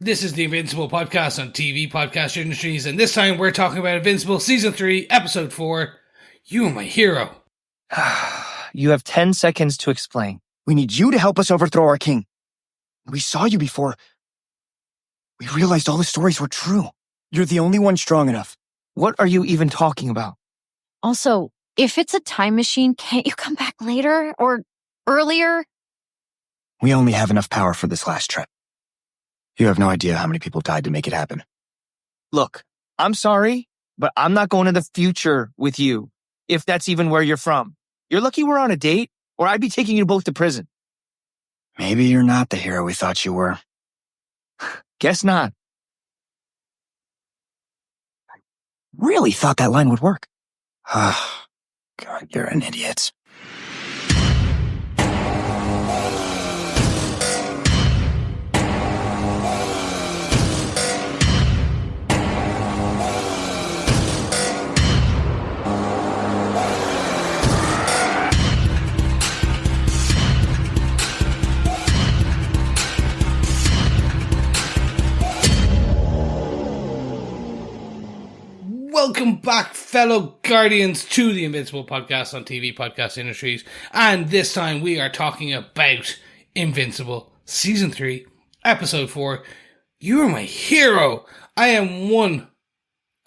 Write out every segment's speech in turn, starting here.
This is the Invincible podcast on TV Podcast Industries, and this time we're talking about Invincible Season 3, Episode 4, You Are My Hero. You have 10 seconds to explain. We need you to help us overthrow our king. We saw you before. We realized all the stories were true. You're the only one strong enough. What are you even talking about? Also, if it's a time machine, can't you come back later or earlier? We only have enough power for this last trip. You have no idea how many people died to make it happen. Look, I'm sorry, but I'm not going to the future with you, if that's even where you're from. You're lucky we're on a date, or I'd be taking you both to prison. Maybe you're not the hero we thought you were. Guess not. I really thought that line would work. Ah, God, you're an idiot. Welcome back, fellow Guardians, to the Invincible podcast on TV Podcast Industries, and this time we are talking about Invincible Season 3, Episode 4, You Are My Hero. I am one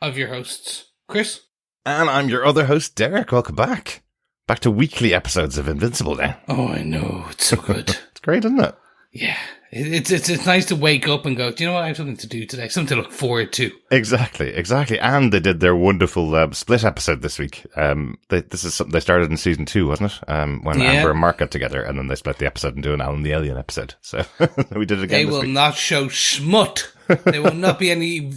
of your hosts, Chris. And I'm your other host, Derek. Welcome back. Back to weekly episodes of Invincible now. Oh, I know. It's so good. It's great, isn't it? Yeah. It's nice to wake up and go, do you know what? I have something to do today. Something to look forward to. Exactly. And they did their wonderful split episode this week. This is something they started in season 2, wasn't it? When Amber and Mark got together, and then they split the episode and do an Alan the Alien episode. So we did it again. They will not show schmut. There will not be any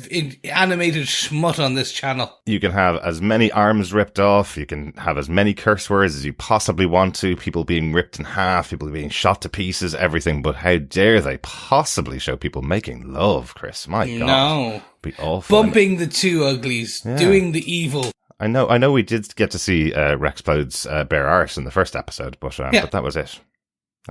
animated schmut on this channel. You can have as many arms ripped off. You can have as many curse words as you possibly want to. People being ripped in half, people being shot to pieces, everything. But how dare they possibly show people making love, Chris? My God. No. Be awful. Bumping the two uglies. Doing the evil. I know we did get to see Rexplode's bare arse in the first episode, but that was it.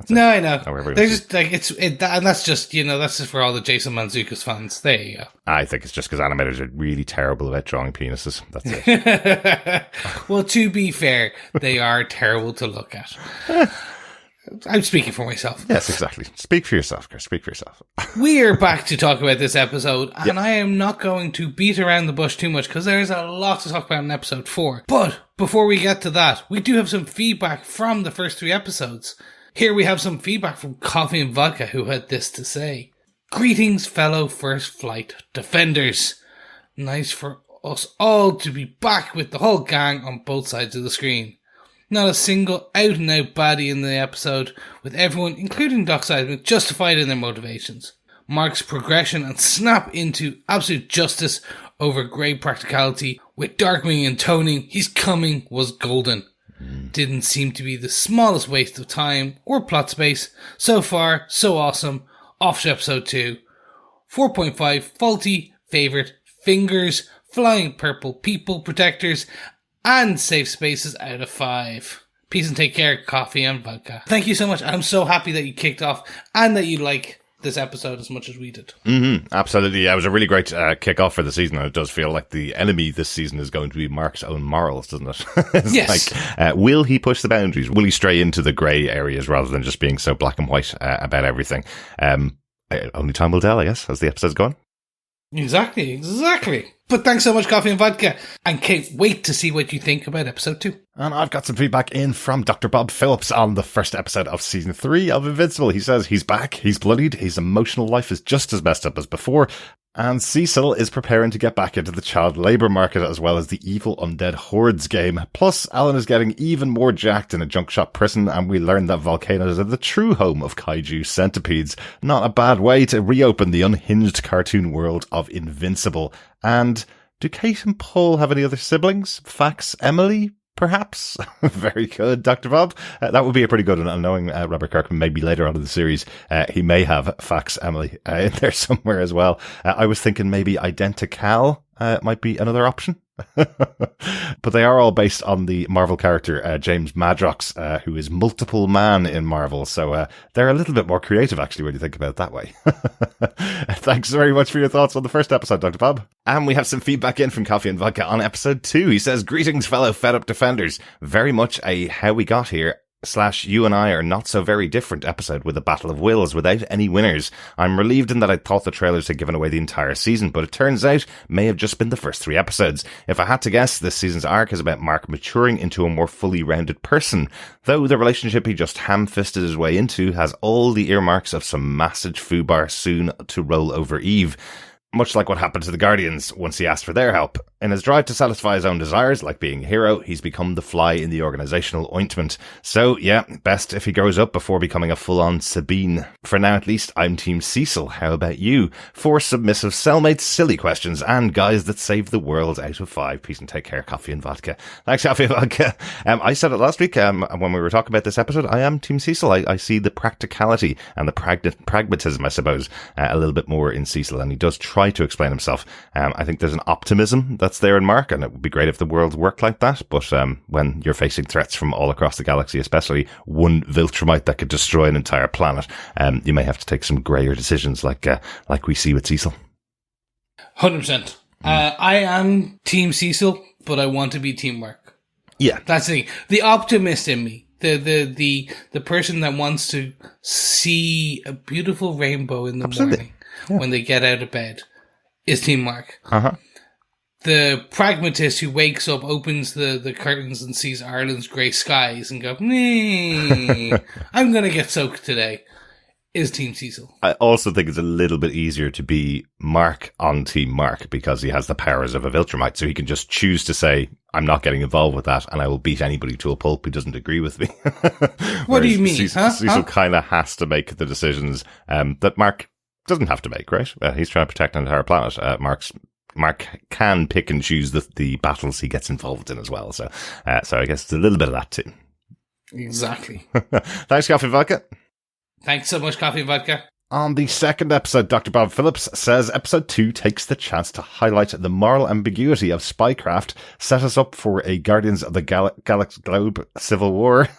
No, I know. They're just like and that's just that's just for all the Jason Mantzoukas fans. There you go. I think it's just because animators are really terrible about drawing penises. That's it. Well, to be fair, they are terrible to look at. I'm speaking for myself. Yes, exactly. Speak for yourself, Chris. Speak for yourself. We are back to talk about this episode, and I am not going to beat around the bush too much because there is a lot to talk about in episode 4. But before we get to that, we do have some feedback from the first 3 episodes. Here we have some feedback from Coffee and Vodka, who had this to say. Greetings, fellow First Flight defenders. Nice for us all to be back with the whole gang on both sides of the screen. Not a single out-and-out baddie in the episode, with everyone, including Doc Seidman, justified in their motivations. Mark's progression and snap into absolute justice over grey practicality, with darkening and toning, he's coming, was golden. Didn't seem to be the smallest waste of time or plot space. So far, so awesome. Off to episode 2. 4.5 faulty, favourite, fingers, flying purple people protectors, and safe spaces out of 5. Peace and take care, Coffee and Vodka. Thank you so much. I'm so happy that you kicked off and that you like this episode as much as we did. Absolutely. Yeah, it was a really great kick-off for the season, and it does feel like the enemy this season is going to be Mark's own morals, doesn't it? It's yes. Like, will he push the boundaries? Will he stray into the grey areas rather than just being so black and white about everything? Only time will tell, I guess, as the episode's gone. Exactly. But thanks so much, Coffee and Vodka. And can't wait to see what you think about episode 2. And I've got some feedback in from Dr. Bob Phillips on the first episode of season 3 of Invincible. He says he's back, he's bloodied, his emotional life is just as messed up as before, and Cecil is preparing to get back into the child labour market as well as the evil undead hordes game. Plus, Alan is getting even more jacked in a junk shop prison, and we learn that volcanoes are the true home of kaiju centipedes. Not a bad way to reopen the unhinged cartoon world of Invincible. And do Kate and Paul have any other siblings? Fax Emily? Perhaps. Very good, Dr. Bob. That would be a pretty good one. And knowing Robert Kirkman maybe later on in the series, he may have Fax Emily in there somewhere as well. I was thinking maybe Identical might be another option. But they are all based on the Marvel character James Madrox, who is multiple man in Marvel. So they're a little bit more creative, actually, when you think about it that way. Thanks very much for your thoughts on the first episode, Dr. Bob. And we have some feedback in from Coffee and Vodka on episode 2. He says, "Greetings, fellow fed up defenders. Very much a how we got here / you and I are not so very different episode with a battle of wills without any winners. I'm relieved in that I thought the trailers had given away the entire season, but it turns out may have just been the first 3 episodes. If I had to guess, this season's arc is about Mark maturing into a more fully rounded person, though the relationship he just ham-fisted his way into has all the earmarks of some massive foobar soon to roll over Eve. Much like what happened to the Guardians once he asked for their help. In his drive to satisfy his own desires, like being a hero, he's become the fly in the organisational ointment. So, yeah, best if he grows up before becoming a full-on Sabine. For now, at least, I'm Team Cecil. How about you? 4 submissive cellmates, silly questions, and guys that save the world out of 5. Peace and take care, Coffee and Vodka." Thanks, Coffee and Vodka. I said it last week when we were talking about this episode. I am Team Cecil. I see the practicality and the pragmatism, I suppose, a little bit more in Cecil, and he does try to explain himself. I think there's an optimism that's there in Mark, and it would be great if the world worked like that, but when you're facing threats from all across the galaxy, especially one Viltrumite that could destroy an entire planet, you may have to take some grayer decisions like we see with Cecil. 100%. I am Team Cecil, but I want to be Team Mark. Yeah. That's the optimist in me. The person that wants to see a beautiful rainbow in the morning when they get out of bed is Team Mark. Uh-huh. The pragmatist who wakes up, opens the curtains and sees Ireland's grey skies and go, I'm going to get soaked today, is Team Cecil. I also think it's a little bit easier to be Mark on Team Mark because he has the powers of a Viltrumite, so he can just choose to say, I'm not getting involved with that, and I will beat anybody to a pulp who doesn't agree with me. What do you mean? Cecil kind of has to make the decisions that Mark doesn't have to make, right? He's trying to protect an entire planet. Mark can pick and choose the battles he gets involved in as well. So I guess it's a little bit of that too. Exactly. Thanks, Coffee and Vodka. Thanks so much, Coffee and Vodka. On the second episode, Dr. Bob Phillips says episode 2 takes the chance to highlight the moral ambiguity of spycraft, set us up for a Guardians of the Galaxy Globe civil war,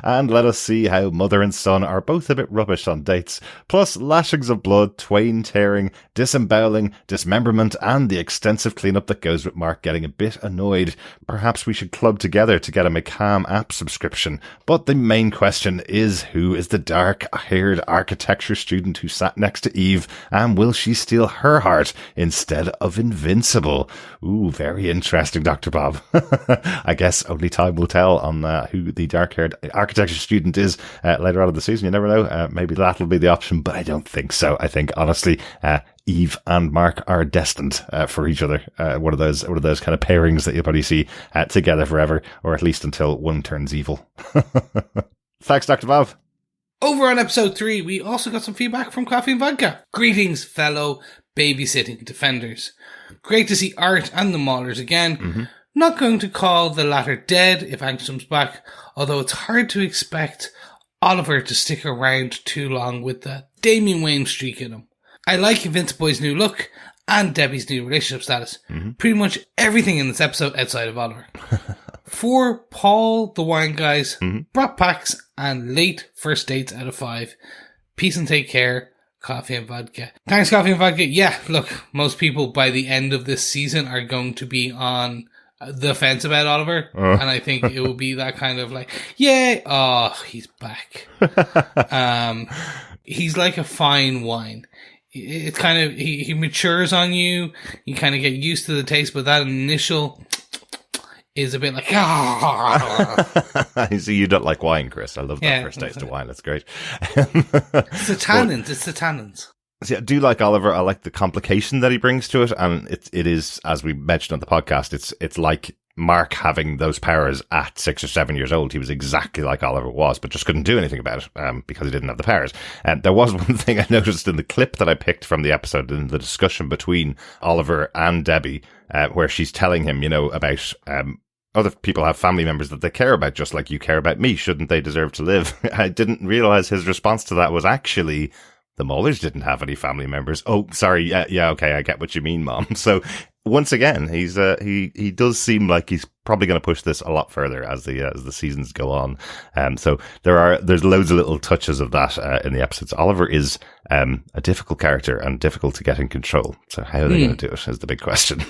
and let us see how mother and son are both a bit rubbish on dates, plus lashings of blood, twain tearing, disemboweling, dismemberment, and the extensive cleanup that goes with Mark getting a bit annoyed. Perhaps we should club together to get a McCam app subscription. But the main question is, who is the dark-haired architecture student who sat next to Eve, and will she steal her heart instead of Invincible? Ooh, very interesting, Dr. Bob. I guess only time will tell on who the dark-haired architecture student is later on in the season. You never know. Maybe that'll be the option, but I don't think so. I think, honestly, Eve and Mark are destined for each other. One of those kind of pairings that you'll probably see together forever, or at least until one turns evil. Thanks, Dr. Bob. Over on episode 3, we also got some feedback from Coffee and Vodka. Greetings, fellow babysitting defenders. Great to see Art and the Maulers again. Mm-hmm. Not going to call the latter dead if Angstom's back, although it's hard to expect Oliver to stick around too long with the Damian Wayne streak in him. I like Invincible's new look and Debbie's new relationship status. Mm-hmm. Pretty much everything in this episode outside of Oliver. For Paul, the wine guys, brought packs and late first dates out of 5. Peace and take care, Coffee and Vodka. Thanks, Coffee and Vodka. Yeah, look, most people by the end of this season are going to be on the fence about Oliver, and I think it will be that kind of like, yeah, oh, he's back. He's like a fine wine. It's kind of, he matures on you, you kind of get used to the taste, but that initial is a bit like, So you don't like wine, Chris. I love that first taste of wine. That's great. It's the tannins. See, I do like Oliver. I like the complication that he brings to it, and it is, as we mentioned on the podcast, it's like Mark having those powers at 6 or 7 years old. He was exactly like Oliver was, but just couldn't do anything about it because he didn't have the powers. And there was one thing I noticed in the clip that I picked from the episode, in the discussion between Oliver and Debbie, where she's telling him, about other people have family members that they care about, just like you care about me. Shouldn't they deserve to live? I didn't realize his response to that was actually, the Maulers didn't have any family members. Oh, sorry. Yeah, okay. I get what you mean, Mom. So once again, he does seem like he's probably going to push this a lot further as the seasons go on. So there's loads of little touches of that in the episodes. Oliver is a difficult character and difficult to get in control. So how are they going to do it is the big question.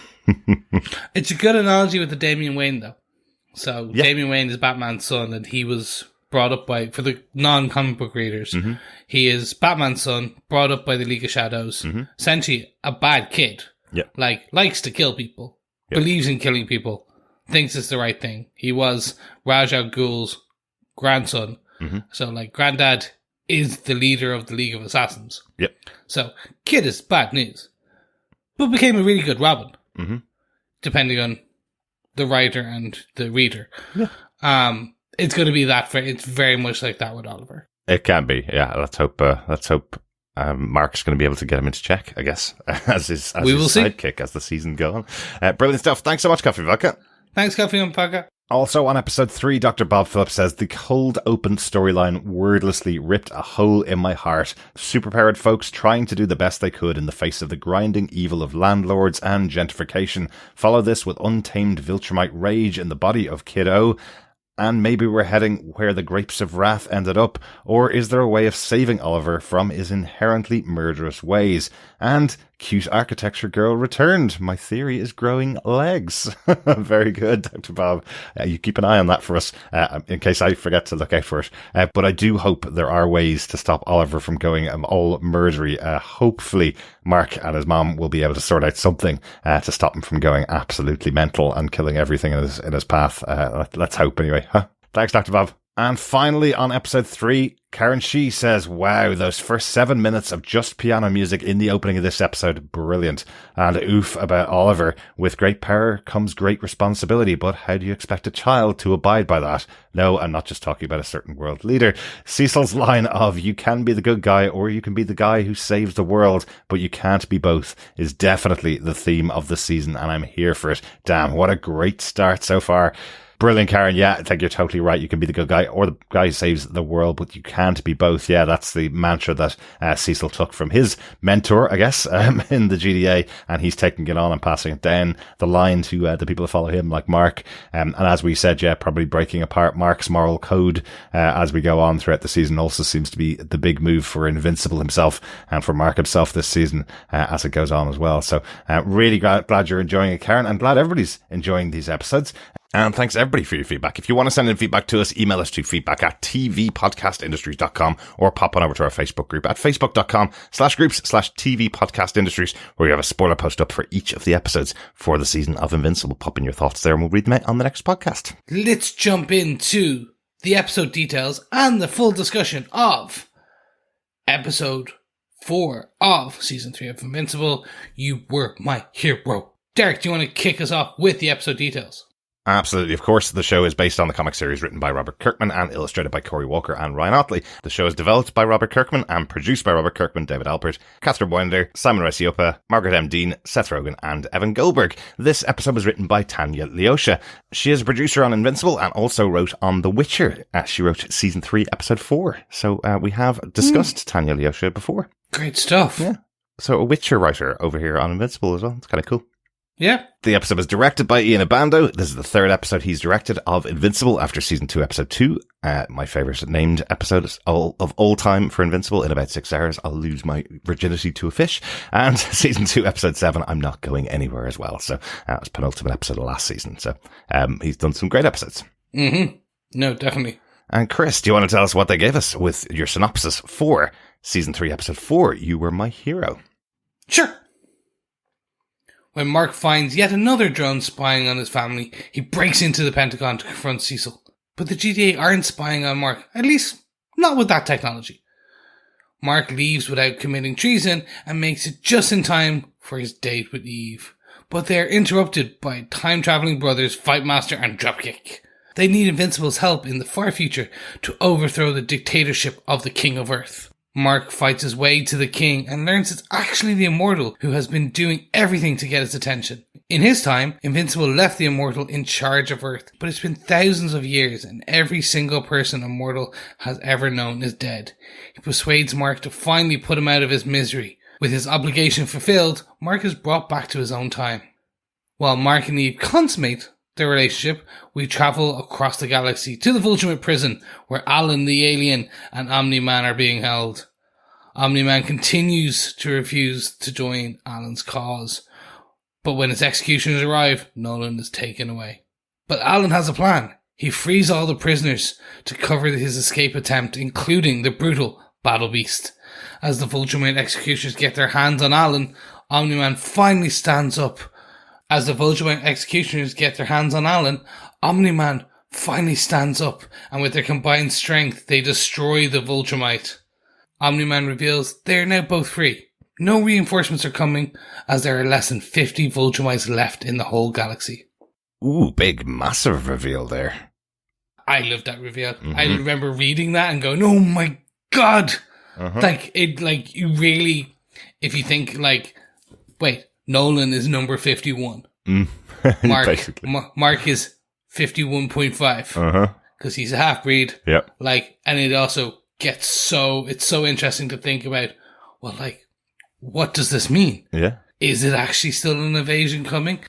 It's a good analogy with the Damian Wayne, though. So Damian Wayne is Batman's son, and he was brought up by, for the non-comic book readers, he is Batman's son, brought up by the League of Shadows. Essentially a bad kid. Like, likes to kill people, believes in killing people, thinks it's the right thing. He was Ra's al Ghul's grandson. So, like, granddad is the leader of the League of Assassins. So, kid is bad news. But became a really good Robin. Depending on the writer and the reader. It's going to be that. It's very much like that with Oliver. It can be, yeah. Let's hope Mark's going to be able to get him into check, I guess, as his sidekick as the season goes on. Brilliant stuff. Thanks so much, Coffee Vodka. Thanks, Coffee and Vodka. Also on episode 3, Dr. Bob Phillips says, the cold open storyline wordlessly ripped a hole in my heart. Superpowered folks trying to do the best they could in the face of the grinding evil of landlords and gentrification. Follow this with untamed Viltrumite rage in the body of Kid O. And maybe we're heading where the grapes of wrath ended up, or is there a way of saving Oliver from his inherently murderous ways? And cute architecture girl returned. My theory is growing legs. Very good, Dr. Bob. You keep an eye on that for us, in case I forget to look out for it. But I do hope there are ways to stop Oliver from going all murdery. Hopefully Mark and his mom will be able to sort out something to stop him from going absolutely mental and killing everything in his path. Let's hope anyway. Thanks, Dr. Bob. And finally, on episode 3, Karen Shee says, wow, those first 7 minutes of just piano music in the opening of this episode, brilliant. And oof about Oliver. With great power comes great responsibility, but how do you expect a child to abide by that? No, I'm not just talking about a certain world leader. Cecil's line of, you can be the good guy or you can be the guy who saves the world, but you can't be both, is definitely the theme of the season, and I'm here for it. Damn, what a great start so far. Brilliant, Karen. Yeah, I think you're totally right. You can be the good guy or the guy who saves the world, but you can't be both. Yeah, that's the mantra that Cecil took from his mentor, I guess, in the GDA, and he's taking it on and passing it down the line to the people that follow him, like Mark. And as we said, yeah, probably breaking apart Mark's moral code as we go on throughout the season also seems to be the big move for Invincible himself and for Mark himself this season as it goes on as well. So really glad you're enjoying it, Karen. I'm glad everybody's enjoying these episodes. And thanks everybody for your feedback. If you want to send in feedback to us, email us to feedback@tvpodcastindustries.com or pop on over to our Facebook group at facebook.com/groups/tvpodcastindustries, where we have a spoiler post up for each of the episodes for the season of Invincible. Pop in your thoughts there and we'll read them out on the next podcast. Let's jump into the episode details and the full discussion of episode 4 of season 3 of Invincible. You were my hero. Derek, do you want to kick us off with the episode details? Absolutely. Of course, the show is based on the comic series written by Robert Kirkman and illustrated by Cory Walker and Ryan Ottley. The show is developed by Robert Kirkman and produced by Robert Kirkman, David Alpert, Catherine Boinder, Simon Rasiopa, Margaret M. Dean, Seth Rogen, and Evan Goldberg. This episode was written by Tania Lotia. She is a producer on Invincible and also wrote on The Witcher. She wrote season 3, episode 4. So we have discussed Tania Lotia before. Great stuff. Yeah. So a Witcher writer over here on Invincible as well. It's kind of cool. Yeah. The episode was directed by Ian Abando. This is the 3rd episode he's directed of Invincible after season 2, episode 2. My favourite named episode of all time for Invincible. In about 6 hours, I'll lose my virginity to a fish. And season 2, episode 7, I'm not going anywhere as well. So it was penultimate episode of last season. So he's done some great episodes. Mm-hmm. No, definitely. And Chris, do you want to tell us what they gave us with your synopsis for season 3, episode 4, You Were My Hero? Sure. When Mark finds yet another drone spying on his family, he breaks into the Pentagon to confront Cecil. But the GDA aren't spying on Mark, at least not with that technology. Mark leaves without committing treason and makes it just in time for his date with Eve. But they are interrupted by time-traveling brothers Fightmaster and Dropkick. They need Invincible's help in the far future to overthrow the dictatorship of the King of Earth. Mark fights his way to the king and learns it's actually the Immortal who has been doing everything to get his attention. In his time, Invincible left the Immortal in charge of Earth, but it's been thousands of years and every single person Immortal has ever known is dead. He persuades Mark to finally put him out of his misery. With his obligation fulfilled, Mark is brought back to his own time. While Mark and Eve consummate their relationship, we travel across the galaxy to the Vulture prison, where Alan the alien and Omni-Man are being held. Omni-Man continues to refuse to join Alan's cause, but when his executioners arrive, Nolan is taken away. But Alan has a plan. He frees all the prisoners to cover his escape attempt, including the brutal Battle Beast. As the Vulture executioners get their hands on Alan, Omni-Man finally stands up. As the Vulture executioners get their hands on Alan, Omni-Man finally stands up, and with their combined strength, they destroy the Vulture. Omni-Man reveals they are now both free. No reinforcements are coming, as there are less than 50 Vulture left in the whole galaxy. Ooh, big, massive reveal there. I loved that reveal. I remember reading that and going, "Oh my god!" You really, if you think wait, Nolan is number 51. Mark is 51.5 because he's a half breed. Yep. And it also gets it's so interesting to think about. Well, what does this mean? Yeah. Is it actually still an invasion coming?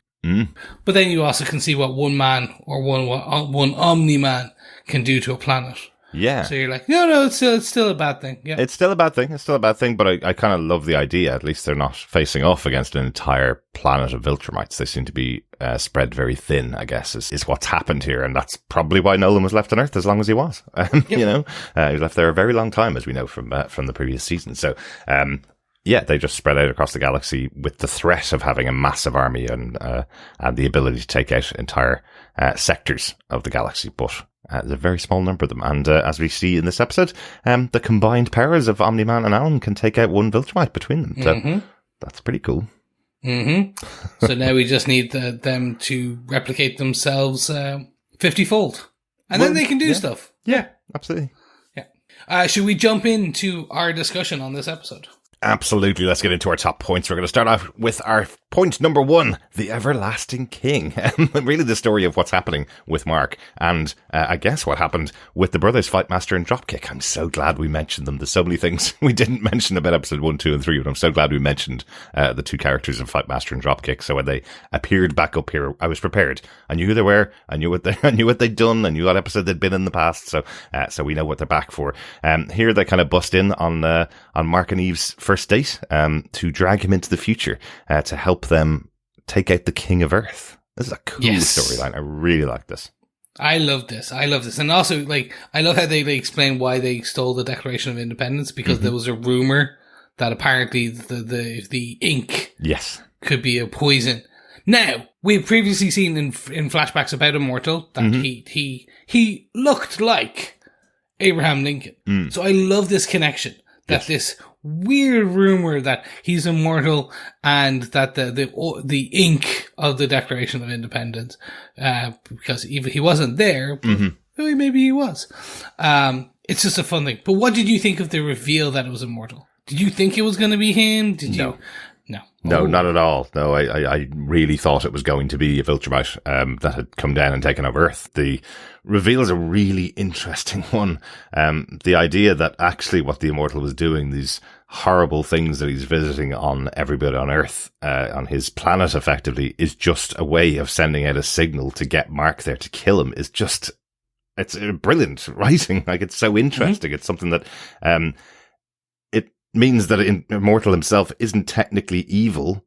But then you also can see what one man or one Omni-Man can do to a planet. Yeah. So you're like, no, it's still a bad thing. Yeah. It's still a bad thing, but I kind of love the idea. At least they're not facing off against an entire planet of Viltrumites. They seem to be spread very thin, I guess, is what's happened here. And that's probably why Nolan was left on Earth as long as he was. You know, he was left there a very long time, as we know from the previous season. So, yeah, they just spread out across the galaxy with the threat of having a massive army and the ability to take out entire sectors of the galaxy. But there's a very small number of them. And as we see in this episode, the combined powers of Omni-Man and Alan can take out one Viltrumite between them. So that's pretty cool. So now we just need them to replicate themselves 50-fold. And then they can do stuff. Yeah, absolutely. Yeah. Should we jump into our discussion on this episode? Absolutely. Let's get into our top points. We're going to start off with our point number 1, the Everlasting King. Really the story of what's happening with Mark and I guess what happened with the brothers Fightmaster and Dropkick. I'm so glad we mentioned them. There's so many things we didn't mention about episode 1, 2 and 3, but I'm so glad we mentioned the two characters of Fightmaster and Dropkick. So when they appeared back up here, I was prepared. I knew who they were. I knew what they'd done. I knew what episode they'd been in the past. So we know what they're back for. Here they kind of bust in on Mark and Eve's first date to drag him into the future to help them take out the King of Earth. This is a cool storyline. I really like this. I love this. And also, I love how they explain why they stole the Declaration of Independence, because there was a rumor that apparently the ink could be a poison. Now, we've previously seen in flashbacks about Immortal that he looked like Abraham Lincoln. So I love this connection. That this weird rumor that he's immortal and that the ink of the Declaration of Independence, because even he wasn't there, but maybe he was. It's just a fun thing. But what did you think of the reveal that it was immortal? Did you think it was going to be him? No, not at all. No, I really thought it was going to be a Viltrumite that had come down and taken over Earth. The reveal is a really interesting one. The idea that actually what the Immortal was doing, these horrible things that he's visiting on everybody on Earth, on his planet effectively, is just a way of sending out a signal to get Mark there to kill him. It's brilliant writing. It's so interesting. It's something that means that Immortal himself isn't technically evil.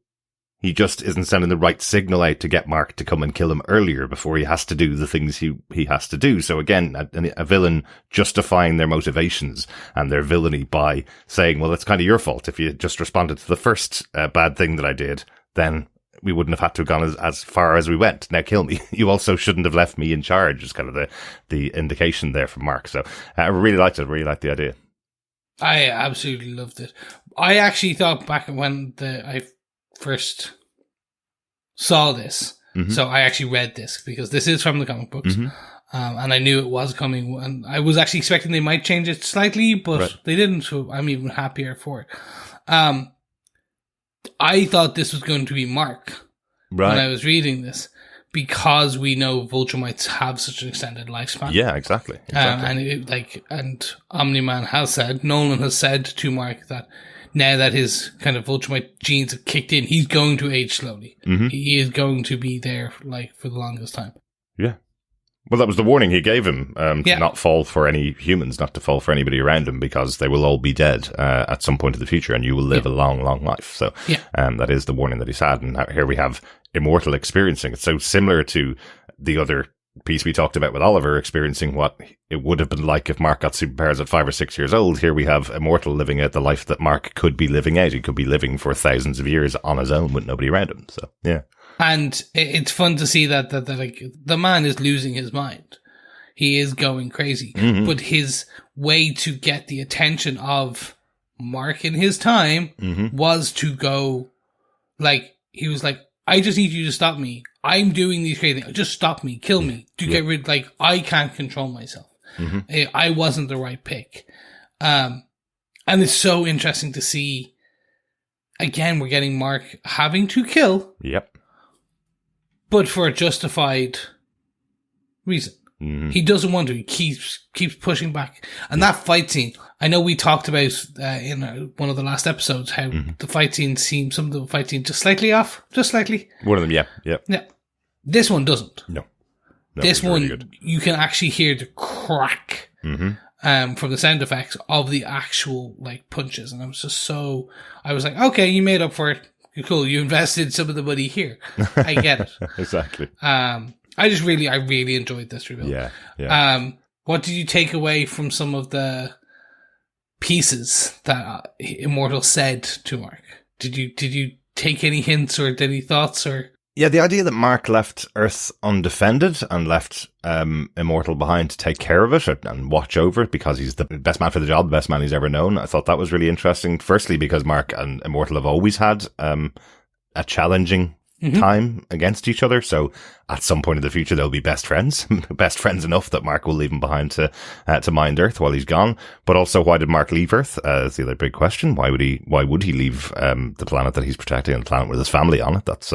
He just isn't sending the right signal out to get Mark to come and kill him earlier before he has to do the things he has to do. So again, a villain justifying their motivations and their villainy by saying, well, it's kind of your fault. If you just responded to the first bad thing that I did, then we wouldn't have had to have gone as far as we went. Now kill me. You also shouldn't have left me in charge, is kind of the indication there from Mark. So I really liked it. I really liked the idea. I absolutely loved it. I actually thought back when I first saw this, so I actually read this because this is from the comic books, and I knew it was coming, and I was actually expecting they might change it slightly, but they didn't, so I'm even happier for it. I thought this was going to be Mark when I was reading this, because we know Viltrumites have such an extended lifespan. Yeah, exactly. And Omni-Man has said, Nolan has said to Mark that now that his kind of Ultramite genes have kicked in, he's going to age slowly. Mm-hmm. He is going to be there like for the longest time. Yeah. Well, that was the warning he gave him, to Yeah. not fall for any humans, not to fall for anybody around him, because they will all be dead at some point in the future, and you will live a long, long life. So that is the warning that he's had. And here we have Immortal experiencing it. So similar to the other piece we talked about with Oliver experiencing what it would have been like if Mark got superpowers at 5 or 6 years old. Here we have Immortal living out the life that Mark could be living out. He could be living for thousands of years on his own with nobody around him. So, yeah. And it's fun to see that like the man is losing his mind. He is going crazy. Mm-hmm. But his way to get the attention of Mark in his time was to go, like, he was like, I just need you to stop me. I'm doing these crazy things. Just stop me. Kill me. To get rid, like, I can't control myself. I wasn't the right pick. And it's so interesting to see, again, we're getting Mark having to kill. Yep. But for a justified reason. He doesn't want to. He keeps pushing back. And that fight scene, I know we talked about in one of the last episodes how the fight scene seems, some of the fight scenes just slightly off. Just slightly. One of them, yeah. Yeah. This one doesn't. No, this it's really one, good. you can actually hear the crack from the sound effects of the actual like punches. And I was like, okay, you made up for it. You're cool. You invested some of the money here. I get it. Exactly. I really enjoyed this reveal. Yeah. What did you take away from some of the pieces that Immortal said to Mark? Did you take any hints or any thoughts or? Yeah, the idea that Mark left Earth undefended and left Immortal behind to take care of it and watch over it because he's the best man for the job, the best man he's ever known. I thought that was really interesting. Firstly, because Mark and Immortal have always had a challenging time against each other. So at some point in the future, they'll be best friends, best friends enough that Mark will leave him behind to mind Earth while he's gone. But also, why did Mark leave Earth? That's the other big question. Why would he leave the planet that he's protecting and the planet with his family on it? That's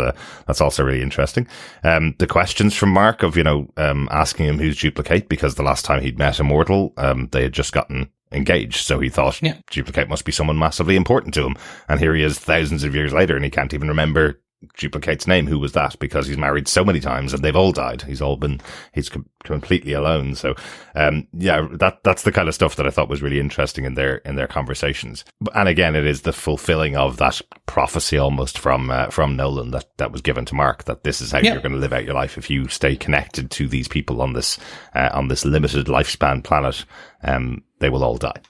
also really interesting. The questions from Mark of, asking him who's Duplicate, because the last time he'd met Immortal, they had just gotten engaged. So he thought Duplicate must be someone massively important to him. And here he is thousands of years later and he can't even remember Duplicate's name. Who was that? Because he's married so many times and they've all died. He's completely alone. So, that's the kind of stuff that I thought was really interesting in their conversations. And again, it is the fulfilling of that prophecy almost from Nolan that was given to Mark, that this is how you're going to live out your life if you stay connected to these people on this limited lifespan planet. They will all die.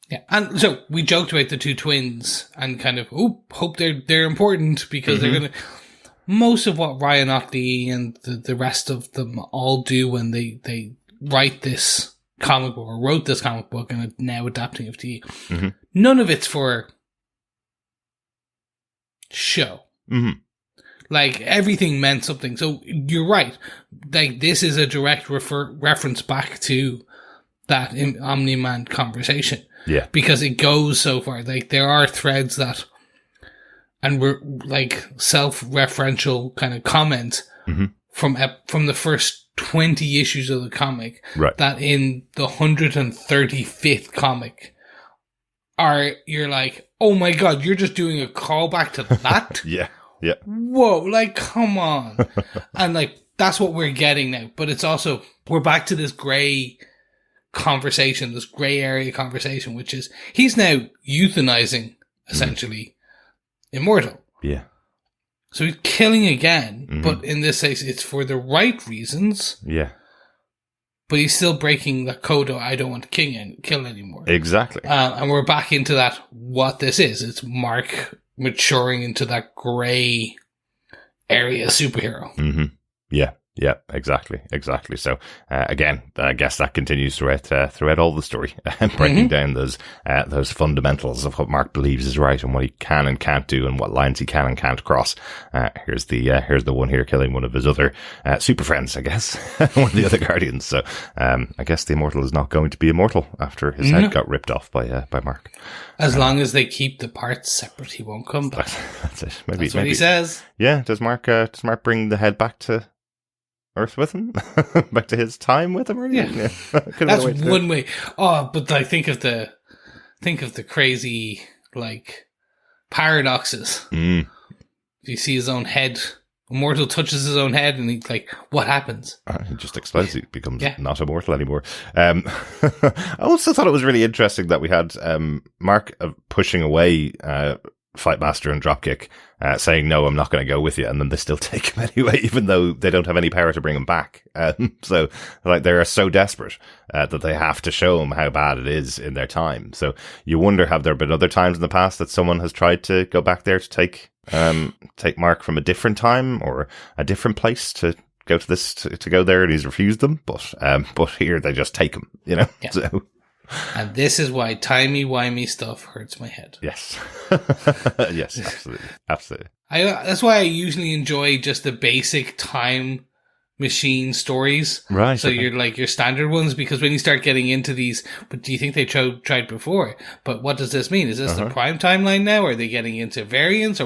Yeah, and so we joked about the two twins and kind of hope they're important because they're gonna. Most of what Ryan Ottley and the rest of them all do when they write this comic book or wrote this comic book and are now adapting it to TV, none of it's for show. Like everything meant something. So you're right. Like this is a direct reference back to that Omni-Man conversation. Yeah. Because it goes so far. Like, there are threads that, and we're like self-referential kind of comments from the first 20 issues of the comic. Right. That in the 135th comic you're like, oh my God, you're just doing a callback to that? Yeah. Yeah. Whoa, like, come on. And like, that's what we're getting now. But it's also, we're back to this grey conversation, this grey area conversation, which is he's now euthanizing essentially Immortal. Yeah. So he's killing again, but in this case it's for the right reasons. Yeah. But he's still breaking the code of I don't want to kill anymore. Exactly. And we're back into that, what this is. It's Mark maturing into that grey area superhero. Yeah. Yeah, exactly. So, again, I guess that continues throughout all the story, breaking down those fundamentals of what Mark believes is right and what he can and can't do and what lines he can and can't cross. Here's the one here killing one of his other, super friends, I guess, one of the other Guardians. So, I guess the Immortal is not going to be immortal after his head got ripped off by Mark. As long as they keep the parts separate, he won't come back. That's it. That's what he says. Yeah. Does Mark bring the head back to Earth with him? Back to his time with him? Or yeah. That's one way. Oh, but like think of the crazy, like, paradoxes. You see his own head. Immortal touches his own head and he's like, what happens? He just explodes. He becomes not immortal anymore. I also thought it was really interesting that we had Mark pushing away Fightmaster and Dropkick, saying, no, I'm not going to go with you. And then they still take him anyway, even though they don't have any power to bring him back. So like they are so desperate that they have to show him how bad it is in their time. So you wonder, have there been other times in the past that someone has tried to go back there to take Mark from a different time or a different place to go to this, to go there, and he's refused them. But here they just take him, you know? Yeah. So. And this is why timey-wimey stuff hurts my head. Yes. Yes, absolutely. Absolutely. That's why I usually enjoy just the basic time machine stories. Right. So you're like your standard ones, because when you start getting into these, but do you think they tried before? But what does this mean? Is this the prime timeline now? Are they getting into variants? Are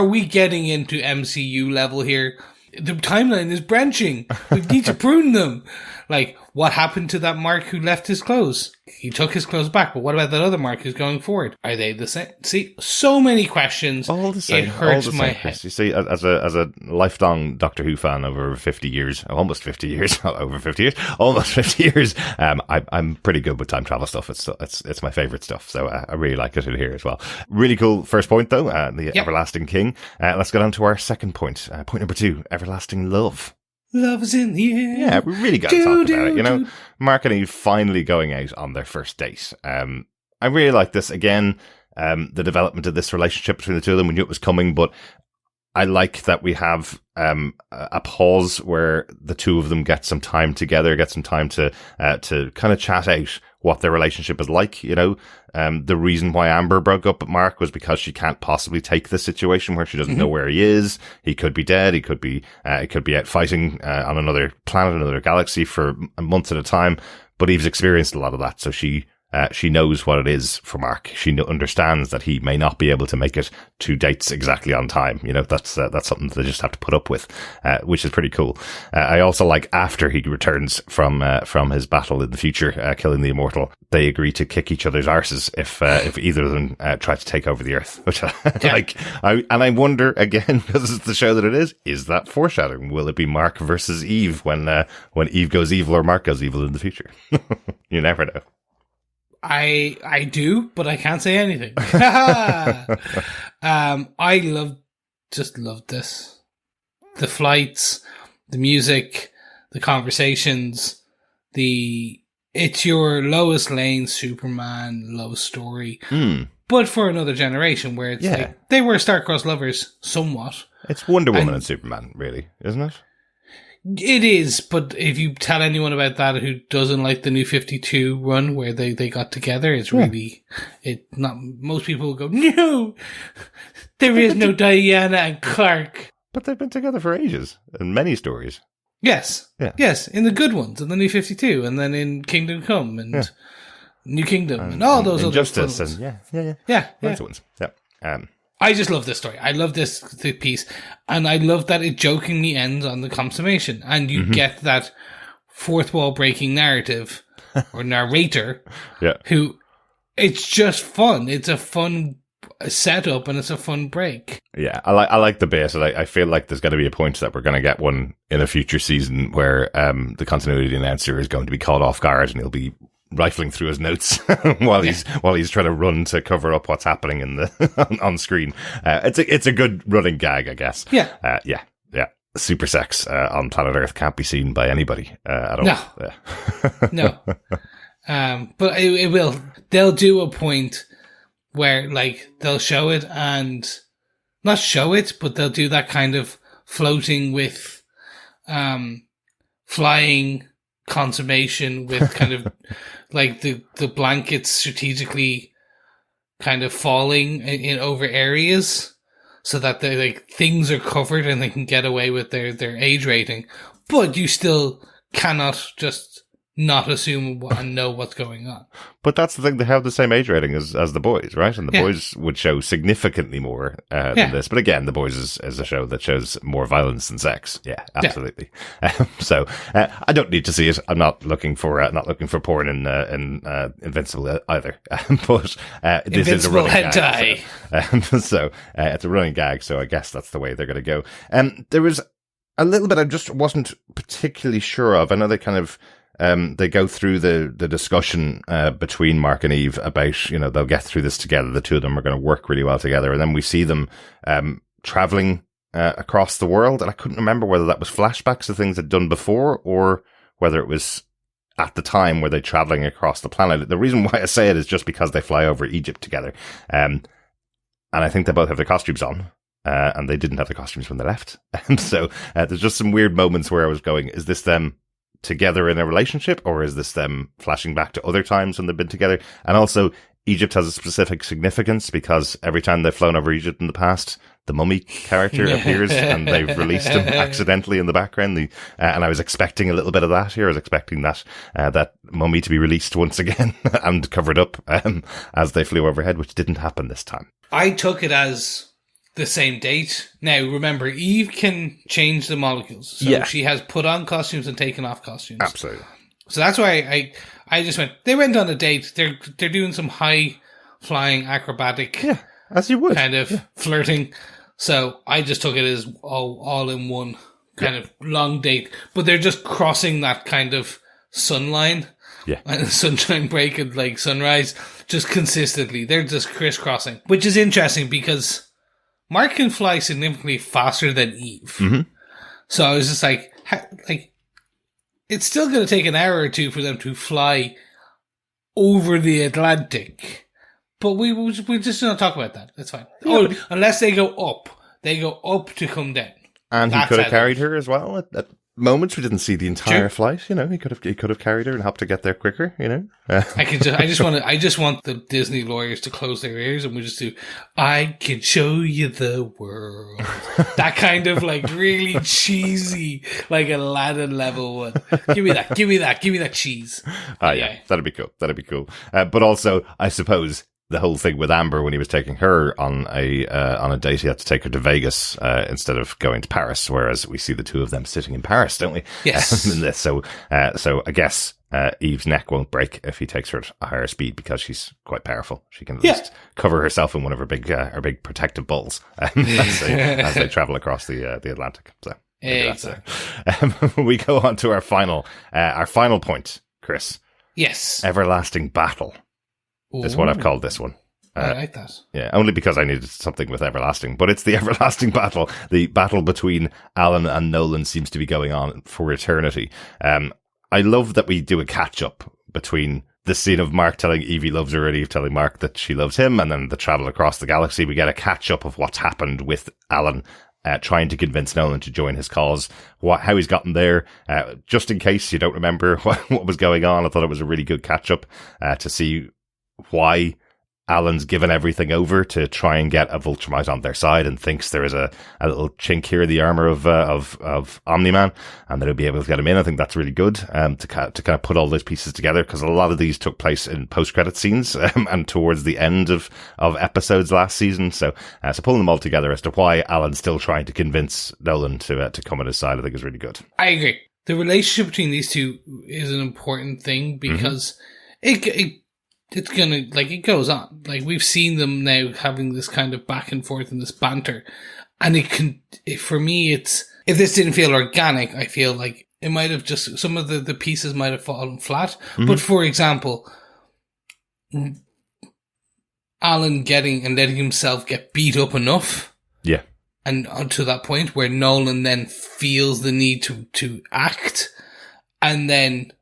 we getting into MCU level here? The timeline is branching. We need to prune them. Like, what happened to that Mark who left his clothes? He took his clothes back, but what about that other Mark who's going forward? Are they the same? See, so many questions. All the same. It hurts all the my same, head. Chris. You see, as a lifelong Doctor Who fan over 50 years, almost 50 years, not over 50 years, almost 50 years, I'm pretty good with time travel stuff. It's my favorite stuff. So I really like it in here as well. Really cool first point though, the Everlasting King. Let's go down to our second point. Point number 2, everlasting love. Love is in the air. Yeah, we really got to talk about it. You know, Mark and Eve finally going out on their first date. I really like this. Again, the development of this relationship between the two of them, we knew it was coming, but I like that we have a pause where the two of them get some time together, get some time to kind of chat out what their relationship is like. You know, the reason why Amber broke up with Mark was because she can't possibly take the situation where she doesn't know where he is. He could be dead. He could be out fighting on another planet, another galaxy for months at a time. But Eve's experienced a lot of that, so she knows what it is for Mark. She understands that he may not be able to make it 2 dates exactly on time. You know, that's something they just have to put up with, which is pretty cool. I also like after he returns from his battle in the future, killing the Immortal, they agree to kick each other's arses if either of them try to take over the Earth, which I like. I wonder, again, because it's the show that it is that foreshadowing? Will it be Mark versus Eve when Eve goes evil or Mark goes evil in the future? You never know. I do, but I can't say anything. I love this. The flights, the music, the conversations, it's your Lois Lane Superman love story. But for another generation where it's like, they were star-crossed lovers somewhat. It's Wonder Woman and Superman, really, isn't it? It is, but if you tell anyone about that who doesn't like the New 52 run where they got together, it's really, most people will go, no, there is no Diana and Clark. But they've been together for ages, in many stories. Yes. Yeah. Yes, in the good ones, in the New 52, and then in Kingdom Come, and New Kingdom, and all those other Injustice, ones. And loads of ones. Yeah. I just love this story. I love this piece. And I love that it jokingly ends on the consummation. And you get that fourth wall breaking narrative or narrator who it's just fun. It's a fun setup and it's a fun break. Yeah, I like the bit. And I feel like there's going to be a point that we're going to get one in a future season where the continuity announcer is going to be caught off guard and he'll be rifling through his notes while he's trying to run to cover up what's happening in the on screen. It's a good running gag, I guess. Yeah. Super sex on planet Earth can't be seen by anybody at all. No. But it will. They'll do a point where like they'll show it and not show it, but they'll do that kind of floating with flying consummation with kind of like the blankets strategically kind of falling in over areas so that they like things are covered and they can get away with their age rating, but you still cannot just not assume and know what's going on. But that's the thing, they have the same age rating as the boys, right? And the boys would show significantly more than this. But again, the boys is a show that shows more violence than sex. Yeah, absolutely. So I don't need to see it. I'm not looking for porn in Invincible either. But this is a running hentai. Gag. So it's a running gag. So I guess that's the way they're going to go. There was a little bit I just wasn't particularly sure of. I know they kind of they go through the discussion between Mark and Eve about, they'll get through this together. The two of them are going to work really well together. And then we see them traveling across the world. And I couldn't remember whether that was flashbacks of things they'd done before or whether it was at the time were they traveling across the planet. The reason why I say it is just because they fly over Egypt together. And I think they both have their costumes on. And they didn't have the costumes when they left. And so there's just some weird moments where I was going, is this them together in a relationship, or is this them flashing back to other times when they've been together? And also, Egypt has a specific significance because every time they've flown over Egypt in the past, the mummy character appears and they've released him accidentally in the background. And I was expecting a little bit of that here. I was expecting that mummy to be released once again and covered up as they flew overhead, which didn't happen this time. I took it as the same date. Now, remember, Eve can change the molecules. So she has put on costumes and taken off costumes. Absolutely. So that's why I just went, they went on a date. They're doing some high flying acrobatic as you would kind of flirting. So I just took it as all in one kind of long date. But they're just crossing that kind of sun line. Yeah. And sunshine break and like sunrise just consistently. They're just crisscrossing, which is interesting because Mark can fly significantly faster than Eve. Mm-hmm. So I was just like, it's still going to take an hour or two for them to fly over the Atlantic. But we just don't talk about that. That's fine. Yeah, unless they go up. They go up to come down. And he could have carried her as well at moments. We didn't see the entire flight. He could have carried her and helped to get there quicker. I just want the Disney lawyers to close their ears and we just do, I can show you the world. That kind of like really cheesy, like Aladdin level one. Give me that cheese. Yeah, that'd be cool. But also, I suppose, the whole thing with Amber when he was taking her on a date, he had to take her to Vegas instead of going to Paris. Whereas we see the two of them sitting in Paris, don't we? Yes. In this, so I guess Eve's neck won't break if he takes her at a higher speed because she's quite powerful. She can at least cover herself in one of her big protective balls as they travel across the Atlantic. So exactly. We go on to our final point, Chris. Yes. Everlasting battle. Is what I've called this one. I like that. Yeah, only because I needed something with everlasting. But it's the everlasting battle. The battle between Alan and Nolan seems to be going on for eternity. I love that we do a catch-up between the scene of Mark telling Eve he loves her and Eve telling Mark that she loves him, and then the travel across the galaxy. We get a catch-up of what's happened with Alan trying to convince Nolan to join his cause, how he's gotten there. Just in case you don't remember what was going on, I thought it was a really good catch-up to see why Alan's given everything over to try and get a Viltrumite on their side and thinks there is a little chink here in the armor of Omni-Man and that he'll be able to get him in. I think that's really good to kind of put all those pieces together because a lot of these took place in post-credit scenes and towards the end of episodes last season. So pulling them all together as to why Alan's still trying to convince Nolan to come on his side, I think is really good. I agree. The relationship between these two is an important thing because it's gonna, like, it goes on. Like, we've seen them now having this kind of back and forth and this banter. And for me, if this didn't feel organic, I feel like it might have just, some of the pieces might have fallen flat. Mm-hmm. But for example, Alan getting and letting himself get beat up enough. Yeah. And to that point where Nolan then feels the need to act. And then,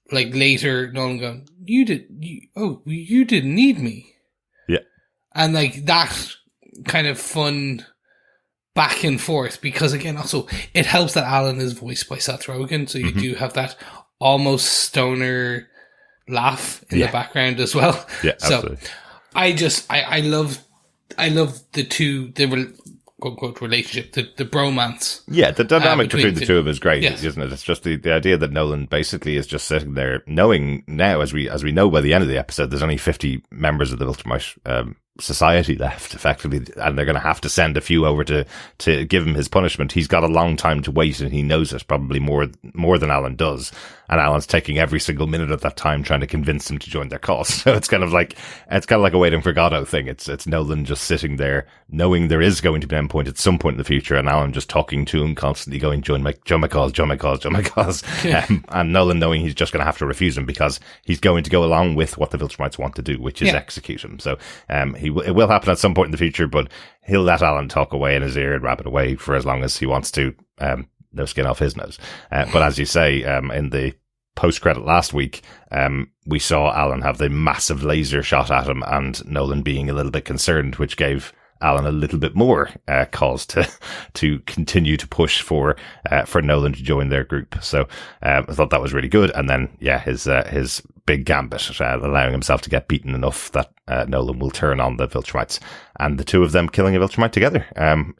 like, later, Nolan going, you didn't need me. Yeah. And, like, that kind of fun back and forth, because, again, also, it helps that Alan is voiced by Seth Rogen, so you do have that almost stoner laugh in the background as well. Yeah, absolutely. So, I love the two, quote-unquote relationship, the bromance. Yeah, the dynamic between the two of them is great, yes. isn't it? It's just the idea that Nolan basically is just sitting there knowing now, as we know by the end of the episode, there's only 50 members of the Viltrumite society left, effectively, and they're going to have to send a few over to give him his punishment. He's got a long time to wait, and he knows it, probably more than Alan does. And Alan's taking every single minute of that time trying to convince him to join their cause. So it's kind of like a waiting for Godot thing. It's Nolan just sitting there knowing there is going to be an endpoint at some point in the future, and Alan just talking to him constantly, going, join my cause. Yeah. And Nolan knowing he's just going to have to refuse him because he's going to go along with what the Viltrumites want to do, which is execute him. So it will happen at some point in the future, but he'll let Alan talk away in his ear and wrap it away for as long as he wants to. No skin off his nose. But as you say, in the post-credit last week, we saw Alan have the massive laser shot at him, and Nolan being a little bit concerned, which gave Alan a little bit more cause to continue to push for Nolan to join their group. So I thought that was really good. And then, his big gambit, allowing himself to get beaten enough that Nolan will turn on the Viltrumites, and the two of them killing a Viltrumite together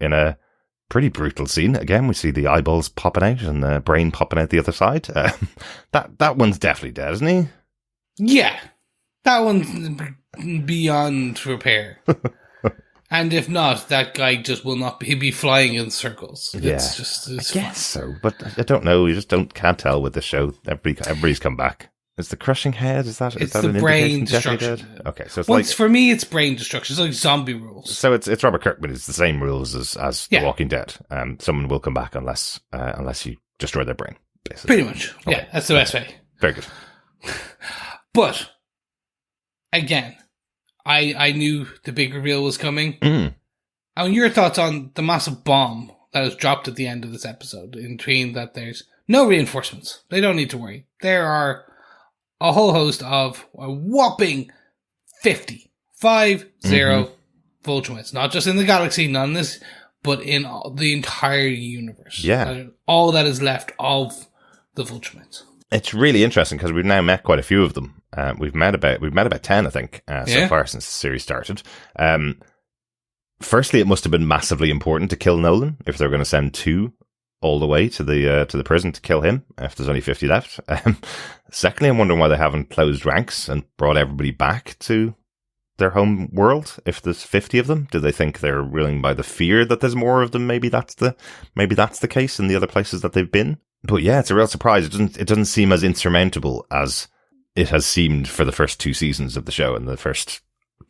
in a pretty brutal scene. Again, we see the eyeballs popping out and the brain popping out the other side. That one's definitely dead, isn't he? Yeah, that one's beyond repair. And if not, that guy just will not. He'll be flying in circles. Yeah, I guess so, but I don't know. You just can't tell with the show. Everybody's come back. Is the crushing head? Is that the an brain indication destruction? Okay, so it's for me, it's brain destruction. It's like zombie rules. So it's Robert Kirkman. It's the same rules as The Walking Dead. Someone will come back unless you destroy their brain. Basically. Pretty much. Okay. Yeah, that's the best way. Very good. But again, I knew the big reveal was coming. Mm. And your thoughts on the massive bomb that was dropped at the end of this episode, in between that there's no reinforcements. They don't need to worry. There are a whole host of a whopping 50 Viltrumites, not just in the galaxy, not in this, but in the entire universe. Yeah. All that is left of the Viltrumites. It's really interesting because we've now met quite a few of them. We've met about 10, I think, so far since the series started. Firstly, it must have been massively important to kill Nolan if they're going to send 2 all the way to the prison to kill him if there's only 50 left. Secondly, I'm wondering why they haven't closed ranks and brought everybody back to their home world. If there's 50 of them, do they think they're ruling by the fear that there's more of them? Maybe that's the case in the other places that they've been. But yeah, it's a real surprise. It doesn't seem as insurmountable as it has seemed for the first 2 seasons of the show and the first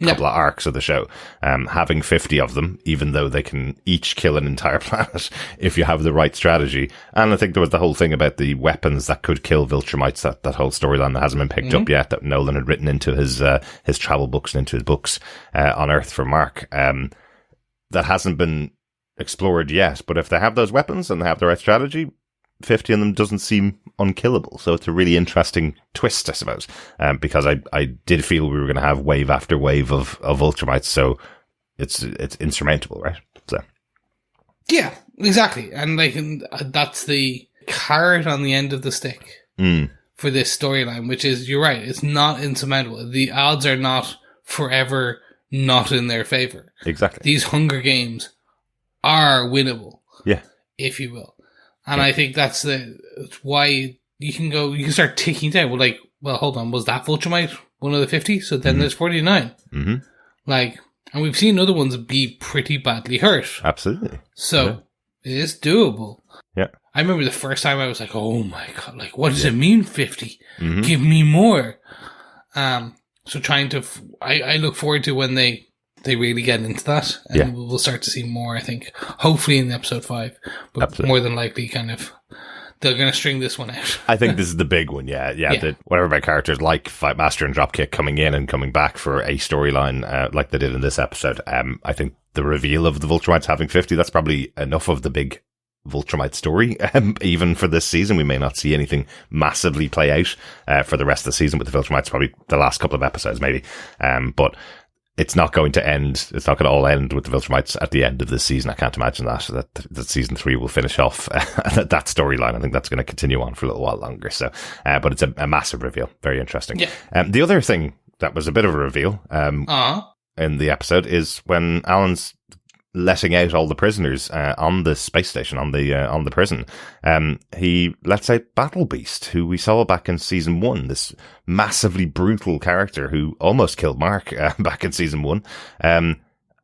couple of arcs of the show. Having 50 of them, even though they can each kill an entire planet if you have the right strategy. And I think there was the whole thing about the weapons that could kill Viltrumites, that whole storyline that hasn't been picked up yet, that Nolan had written into his travel books and into his books on Earth for Mark. That hasn't been explored yet, but if they have those weapons and they have the right strategy, 50 of them doesn't seem unkillable. So it's a really interesting twist, I suppose, because I did feel we were going to have wave after wave of Viltrumites, so it's insurmountable, right? So yeah, exactly. And that's the carrot on the end of the stick for this storyline, which is, you're right, it's not insurmountable. The odds are not forever not in their favor. Exactly. These Hunger Games are winnable, if you will. And I think that's why you can start ticking down. Well, hold on, was that Viltrumite one of the 50? So then there's 49. Mm-hmm. And we've seen other ones be pretty badly hurt. Absolutely. So it is doable. Yeah. I remember the first time I was like, oh my God, what does it mean 50? Mm-hmm. Give me more. So I look forward to when they really get into that, and we'll start to see more, I think, hopefully in episode 5, but absolutely. More than likely they're going to string this one out. I think this is the big one, whatever my characters like Fightmaster and Dropkick coming in and coming back for a storyline like they did in this episode. I think the reveal of the Viltrumites having 50, that's probably enough of the big Viltrumite story. Even for this season, we may not see anything massively play out for the rest of the season with the Viltrumites, probably the last couple of episodes maybe. But it's not going to end. It's not going to all end with the Viltrumites at the end of this season. I can't imagine that season 3 will finish off that storyline. I think that's going to continue on for a little while longer. So, but it's a massive reveal. Very interesting. Yeah. The other thing that was a bit of a reveal in the episode is when Alan's letting out all the prisoners on the space station, on the prison, he lets out Battle Beast, who we saw back in season 1, this massively brutal character who almost killed Mark back in season 1.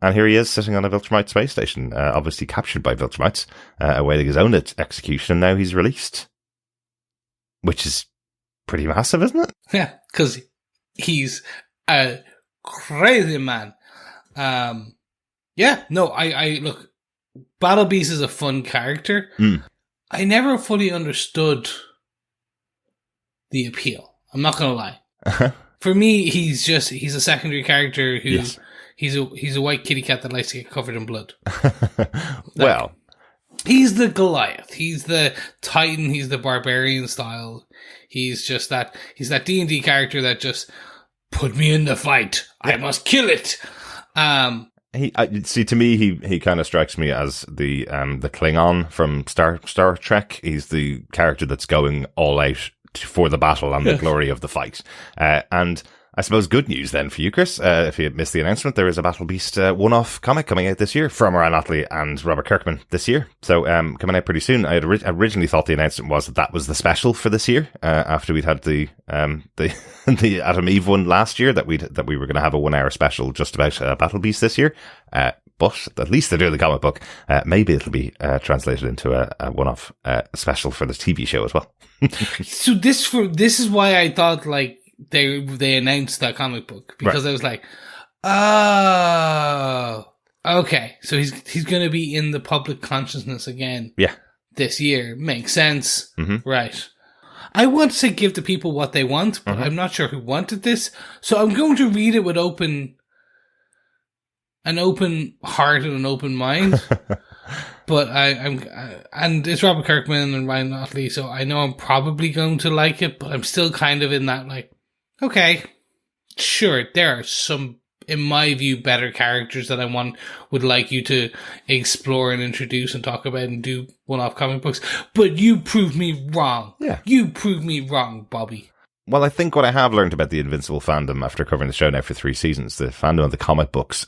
And here he is sitting on a Viltrumite space station, obviously captured by Viltrumites, awaiting his own execution. Now he's released, which is pretty massive, isn't it? Yeah, because he's a crazy man. Yeah, no, I look, Battle Beast is a fun character. I never fully understood the appeal. I'm not going to lie. For me, he's a secondary character who, yes. He's a white kitty cat that likes to get covered in blood. Well, he's the Goliath. He's the Titan. He's the barbarian style. He's that D&D character that just put me in the fight. Yeah. I must kill it. To me, he kind of strikes me as the Klingon from Star Trek. He's the character that's going all out for the battle and the glory of the fight. And I suppose good news then for you, Chris. If you missed the announcement, there is a Battle Beast one-off comic coming out this year from Ryan Ottley and Robert Kirkman this year. So coming out pretty soon. I had originally thought the announcement was that was the special for this year. After we'd had the the Adam Eve one last year, that we were going to have a 1 hour special just about Battle Beast this year. But at least they're doing the comic book. Maybe it'll be translated into a one-off special for the TV show as well. So this is why I thought like they announced that comic book, because right. I was like, oh, okay. So he's going to be in the public consciousness again. Yeah. This year. Makes sense. Mm-hmm. Right. I want to give the people what they want, but I'm not sure who wanted this. So I'm going to read it with an open heart and an open mind. But and it's Robert Kirkman and Ryan Ottley, so I know I'm probably going to like it, but I'm still kind of in that like, okay, sure, there are some, in my view, better characters that I would like you to explore and introduce and talk about and do one-off comic books, but you proved me wrong. Yeah. You proved me wrong, Bobby. Well, I think what I have learned about the Invincible fandom after covering the show now for 3 seasons, the fandom of the comic books,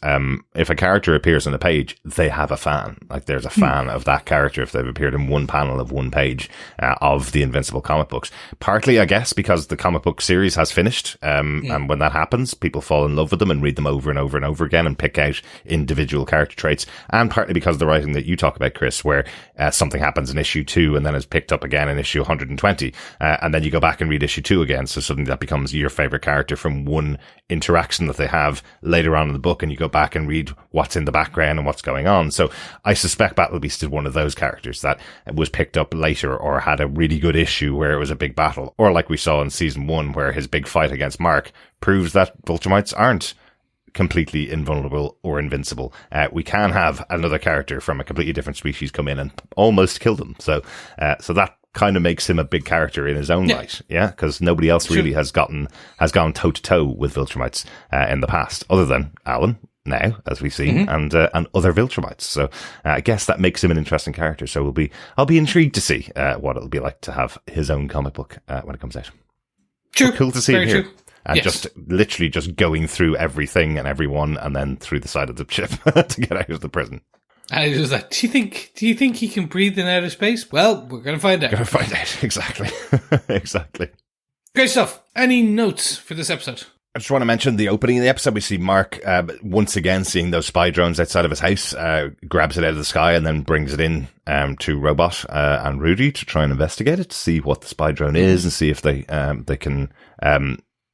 if a character appears on a page, they have a fan. Like, there's a fan of that character if they've appeared in one panel of one page of the Invincible comic books. Partly, I guess, because the comic book series has finished, and when that happens, people fall in love with them and read them over and over and over again and pick out individual character traits, and partly because of the writing that you talk about, Chris, where something happens in issue 2 and then is picked up again in issue 120, and then you go back and read issue 2 again. So suddenly that becomes your favorite character from one interaction that they have later on in the book, and you go back and read what's in the background and what's going on. So I suspect Battle Beast is one of those characters that was picked up later or had a really good issue where it was a big battle, or like we saw in season 1 where his big fight against Mark proves that Viltrumites aren't completely invulnerable or invincible. We can have another character from a completely different species come in and almost kill them. So that kind of makes him a big character in his own right, yeah, because nobody else really has gone toe to toe with Viltrumites in the past, other than Alan now, as we've seen, and other Viltrumites. So I guess that makes him an interesting character. So I'll be intrigued to see what it'll be like to have his own comic book when it comes out. True, cool to see him here. True. And just literally just going through everything and everyone, and then through the side of the ship to get out of the prison. And it was like, do you think he can breathe in outer space? Well, we're going to find out. Exactly. Exactly. Great stuff. Any notes for this episode? I just want to mention the opening of the episode. We see Mark once again seeing those spy drones outside of his house, grabs it out of the sky and then brings it in to Robot and Rudy to try and investigate it, to see what the spy drone is and see if they can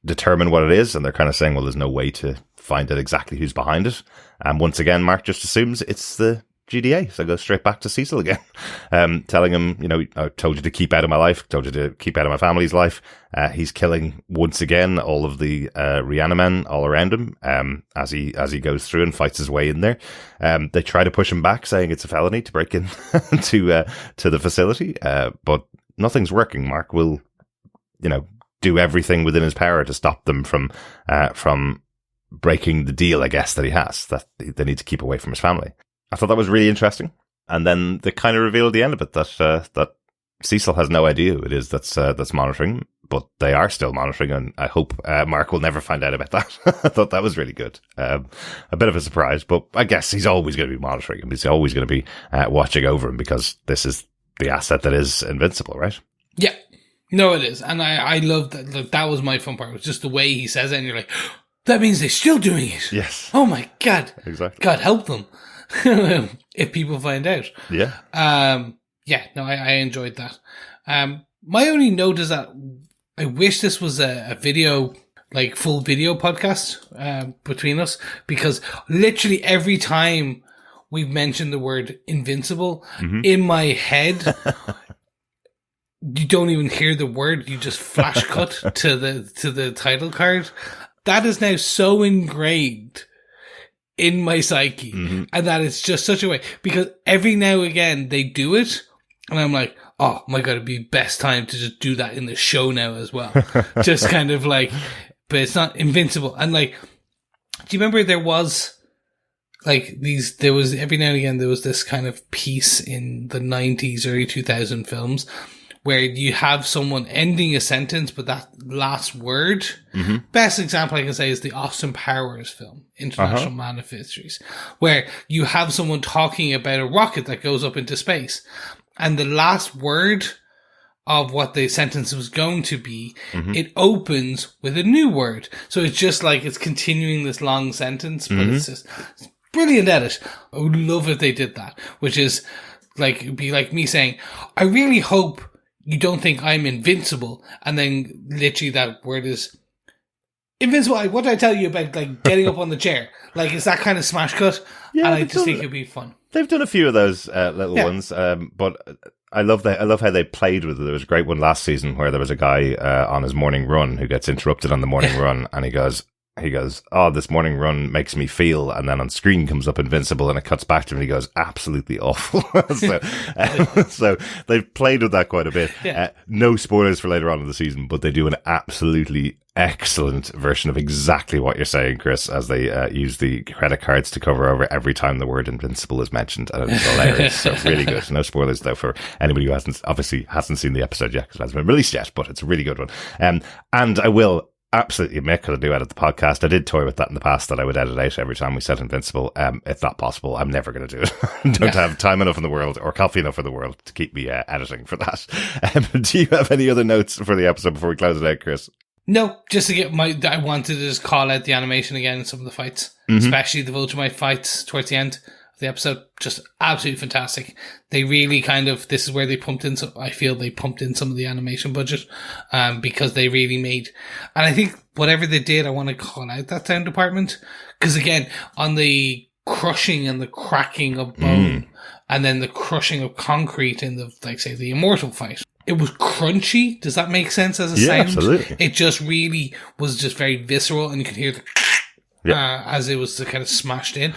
determine what it is. And they're kind of saying, well, there's no way to find out exactly who's behind it. And once again, Mark just assumes it's the GDA. So goes straight back to Cecil again, telling him, I told you to keep out of my life, told you to keep out of my family's life. He's killing once again all of the Reanimen all around him as he goes through and fights his way in there. They try to push him back, saying it's a felony to break in to the facility, but nothing's working. Mark will, do everything within his power to stop them from breaking the deal, I guess, that he has, that they need to keep away from his family. I thought that was really interesting. And then they kind of reveal at the end of it that Cecil has no idea who it is that's monitoring him. but they are still monitoring, and I hope Mark will never find out about that. I thought that was really good. A bit of a surprise, but I guess he's always going to be monitoring him. He's always going to be watching over him, because this is the asset that is Invincible, right? Yeah. No, it is. And I love that. Look, that was my fun part. It was just the way he says it, and you're like, that means they're still doing it. Yes. Oh my God. Exactly. God help them. If people find out. Yeah. I enjoyed that. My only note is that I wish this was a video, like full video podcast, between us, because literally every time we've mentioned the word Invincible, in my head, you don't even hear the word, you just flash cut to the title card. That is now so ingrained in my psyche, and that it's just such a way, because every now and again they do it, and I'm like, oh my God, it'd be best time to just do that in the show now as well. Just kind of like, but it's not Invincible. And like, do you remember there was every now and again there was this kind of piece in the 90s, early 2000 films where you have someone ending a sentence, but that last word, best example I can say is the Austin Powers film, International Man of Mysteries, where you have someone talking about a rocket that goes up into space, and the last word of what the sentence was going to be, it opens with a new word. So it's just like it's continuing this long sentence, but it's brilliant edit. I would love if they did that, which is like, it'd be like me saying, I really hope you don't think I'm invincible, and then literally that word is Invincible. What did I tell you about, like, getting up on the chair? Like, it's that kind of smash cut, and I just think it'd be fun. They've done a few of those little ones, but I love how they played with it. There was a great one last season where there was a guy on his morning run who gets interrupted on the morning run, and he goes, oh, this morning run makes me feel, and then on screen comes up Invincible, and it cuts back to him, and he goes, absolutely awful. So they've played with that quite a bit. No spoilers for later on in the season, but they do an absolutely excellent version of exactly what you're saying, Chris, as they use the credit cards to cover over every time the word Invincible is mentioned, and it's hilarious. So really good. No spoilers though for anybody who hasn't seen the episode yet, because it hasn't been released yet, but it's a really good one. And I will absolutely admit, because I do edit the podcast, I did toy with that in the past, that I would edit out every time we said Invincible. It's not possible. I'm never going to do it. Don't have time enough in the world or coffee enough in the world to keep me editing for that. Do you have any other notes for the episode before we close it out, Chris? No, just to get I wanted to just call out the animation again in some of the fights, especially the Vulture fights towards the end of the episode. Just absolutely fantastic. They really this is where they pumped in, I feel they pumped in some of the animation budget, because they really made, and I think whatever they did, I want to call out that sound department, because again, on the crushing and the cracking of bone, and then the crushing of concrete in the, like say, the Immortal fight, it was crunchy. Does that make sense as a sound? Absolutely. It just really was just very visceral, and you could hear the as it was kind of smashed in.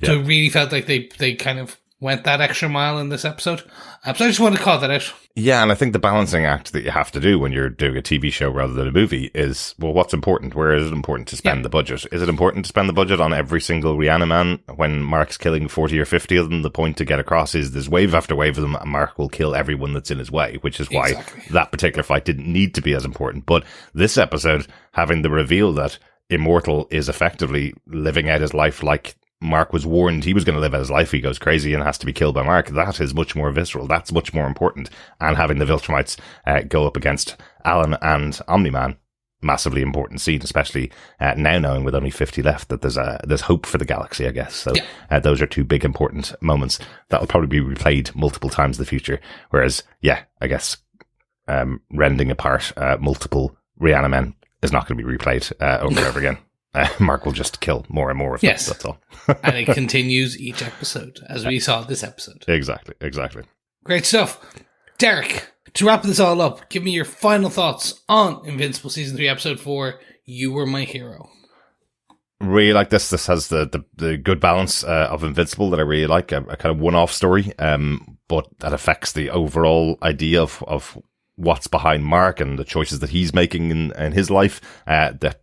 So it really felt like they kind of went that extra mile in this episode. So I just want to call that out. Yeah, and I think the balancing act that you have to do when you're doing a TV show rather than a movie is, well, what's important? Where is it important to spend the budget? Is it important to spend the budget on every single Reaniman when Mark's killing 40 or 50 of them? The point to get across is there's wave after wave of them, and Mark will kill everyone that's in his way, which is why that particular fight didn't need to be as important. But this episode, having the reveal that Immortal is effectively living out his life like Mark was warned he was going to live out his life, he goes crazy and has to be killed by Mark, that is much more visceral. That's much more important. And having the Viltrumites go up against Alan and Omni-Man, massively important scene, especially now knowing with only 50 left that there's hope for the galaxy, I guess. So those are two big important moments that will probably be replayed multiple times in the future. Whereas, I guess rending apart multiple Reanimen is not going to be replayed over and over again. Mark will just kill more and more of them. Yes. That's all. And it continues each episode, as we saw this episode. Exactly. Great stuff. Derek, to wrap this all up, give me your final thoughts on Invincible Season 3, Episode 4, You Were My Hero. Really like this. This has the good balance of Invincible that I really like. A kind of one-off story, but that affects the overall idea of what's behind Mark and the choices that he's making in his life, that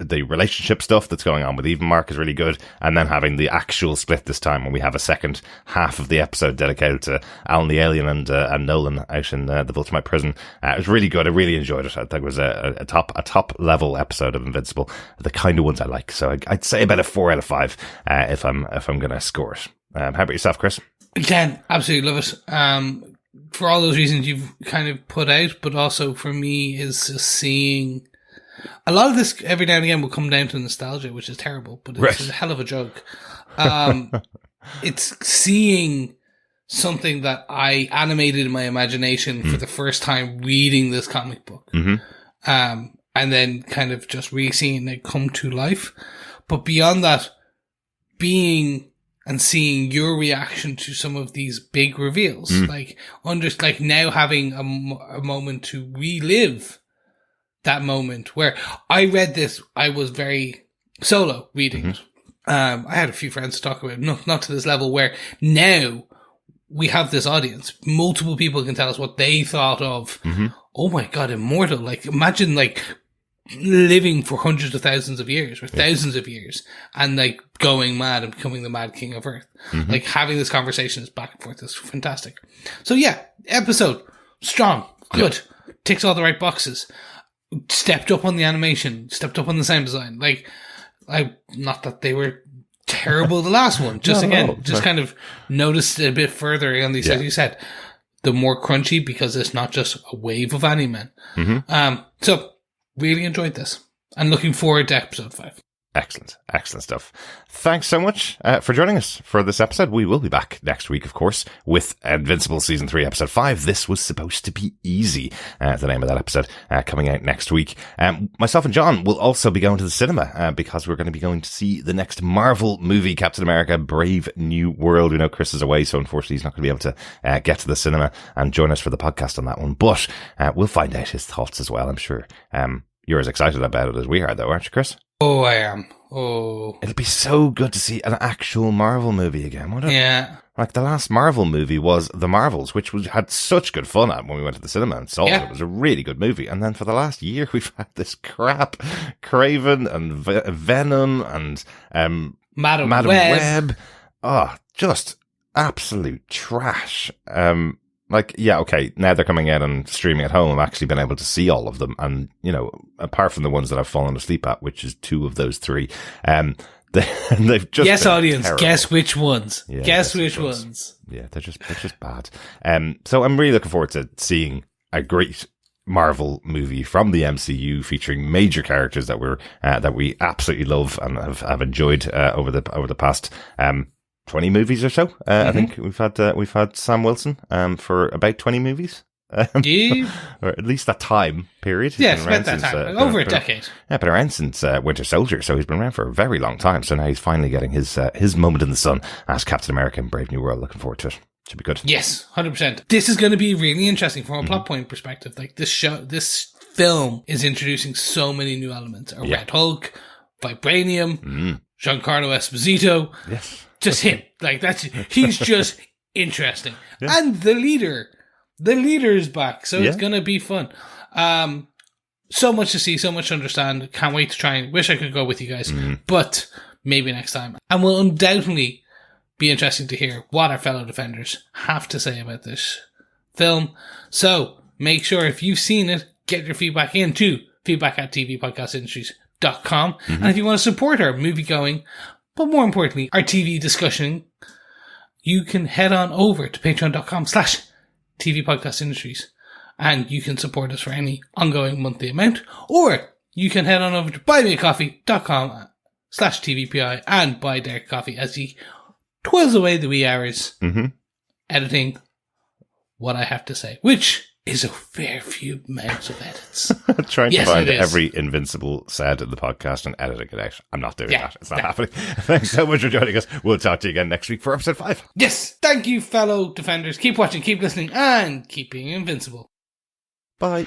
the relationship stuff that's going on with Eve and Mark is really good. And then having the actual split this time when we have a second half of the episode dedicated to Alan the Alien and Nolan out in the Viltrumite prison. It was really good. I really enjoyed it. I think it was a top level episode of Invincible, the kind of ones I like. So I'd say about a 4 out of 5 if I'm going to score it. How about yourself, Chris? Again, absolutely love it. For all those reasons you've kind of put out, but also for me is just seeing a lot of this every now and again will come down to nostalgia, which is terrible, but it's a hell of a joke. It's seeing something that I animated in my imagination for the first time reading this comic book. And then kind of just re-seeing it come to life. But beyond that, being and seeing your reaction to some of these big reveals, like now having a moment to relive that moment where I read this, I was very solo reading it. I had a few friends to talk about it, not to this level where now we have this audience. Multiple people can tell us what they thought of. Oh my God, Immortal. Like, imagine like living for hundreds of thousands of years or thousands of years and like going mad and becoming the mad king of Earth. Like having this conversation is back and forth is fantastic. So yeah, episode strong, good, ticks all the right boxes, stepped up on the animation, stepped up on the sound design. Like, not that they were terrible the last one, kind of noticed it a bit further on these, as you said, the more crunchy because it's not just a wave of anime. So really enjoyed this and looking forward to episode 5. Excellent stuff. Thanks so much for joining us for this episode. We will be back next week, of course, with Invincible Season 3, Episode 5. This was supposed to be easy, the name of that episode, coming out next week. Myself and John will also be going to the cinema because we're going to be going to see the next Marvel movie, Captain America, Brave New World. We know Chris is away, so unfortunately he's not going to be able to get to the cinema and join us for the podcast on that one. But we'll find out his thoughts as well, I'm sure. You're as excited about it as we are, though, aren't you, Chris? Oh, I am. Oh. It'll be so good to see an actual Marvel movie again, wouldn't it? Yeah. Like, the last Marvel movie was The Marvels, which we had such good fun at when we went to the cinema and saw it. It was a really good movie. And then for the last year, we've had this crap Craven and Venom and Madam Web. Oh, just absolute trash. Okay, now they're coming out and streaming at home. I've actually been able to see all of them. And, apart from the ones that I've fallen asleep at, which is 2 of those 3, they've just Yes, audience, terrible. guess which ones. Yeah, guess which ones. Yeah, they're just bad. So I'm really looking forward to seeing a great Marvel movie from the MCU featuring major characters that we absolutely love and have enjoyed over the past 20 movies or so. I think we've had Sam Wilson for about 20 movies. Or at least that time period. Yeah, it's about that time. Over a decade. Yeah, been around since Winter Soldier, so he's been around for a very long time. So now he's finally getting his moment in the sun as Captain America in Brave New World. Looking forward to it. Should be good. Yes, 100%. This is going to be really interesting from a plot point perspective. Like, this film is introducing so many new elements. Red Hulk, Vibranium, Giancarlo Esposito. Yes. Just him. Like, he's just interesting. Yeah. And the leader is back. So it's going to be fun. So much to see, so much to understand. Can't wait to try and wish I could go with you guys, but maybe next time. And will undoubtedly be interesting to hear what our fellow defenders have to say about this film. So make sure if you've seen it, get your feedback into feedback@tvpodcastindustries.com. And if you want to support our movie going, but more importantly, our TV discussion, you can head on over to patreon.com/tvpodcastindustries and you can support us for any ongoing monthly amount, or you can head on over to buymeacoffee.com/tvpi and buy Derek coffee as he toils away the wee hours editing what I have to say, which is a fair few amounts of edits. Trying to find every Invincible said in the podcast and editing it out. I'm not doing that. It's not happening. Thanks so much for joining us. We'll talk to you again next week for episode 5. Yes. Thank you, fellow defenders. Keep watching, keep listening, and keep being invincible. Bye.